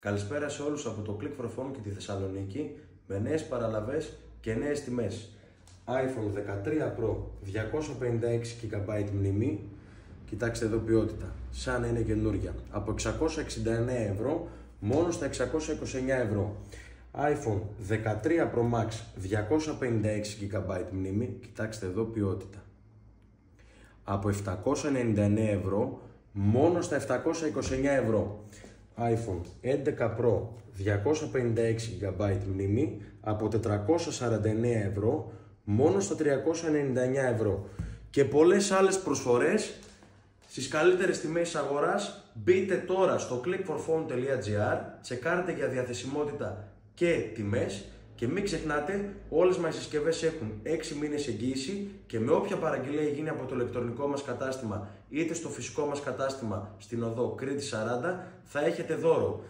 Καλησπέρα σε όλους από το Click for Phone και τη Θεσσαλονίκη με νέες παραλαβές και νέες τιμές. iPhone 13 Pro 256 GB μνήμη, κοιτάξτε εδώ ποιότητα, σαν να είναι καινούρια, από 669 ευρώ μόνο στα 629 ευρώ. iPhone 13 Pro Max 256 GB μνήμη, κοιτάξτε εδώ ποιότητα, από 799 ευρώ μόνο στα 729 ευρώ. iPhone 11 Pro 256 GB μνήμη από 449 ευρώ μόνο στα 399 ευρώ. Και πολλές άλλες προσφορές στις καλύτερες τιμές της αγοράς. Μπείτε τώρα στο clickforphone.gr, τσεκάρετε για διαθεσιμότητα και τιμές και μην ξεχνάτε, όλες μας οι συσκευές έχουν 6 μήνες εγγύηση και με όποια παραγγελία γίνει από το ηλεκτρονικό μας κατάστημα είτε στο φυσικό μας κατάστημα στην οδό Κρήτης 40 θα έχετε δώρο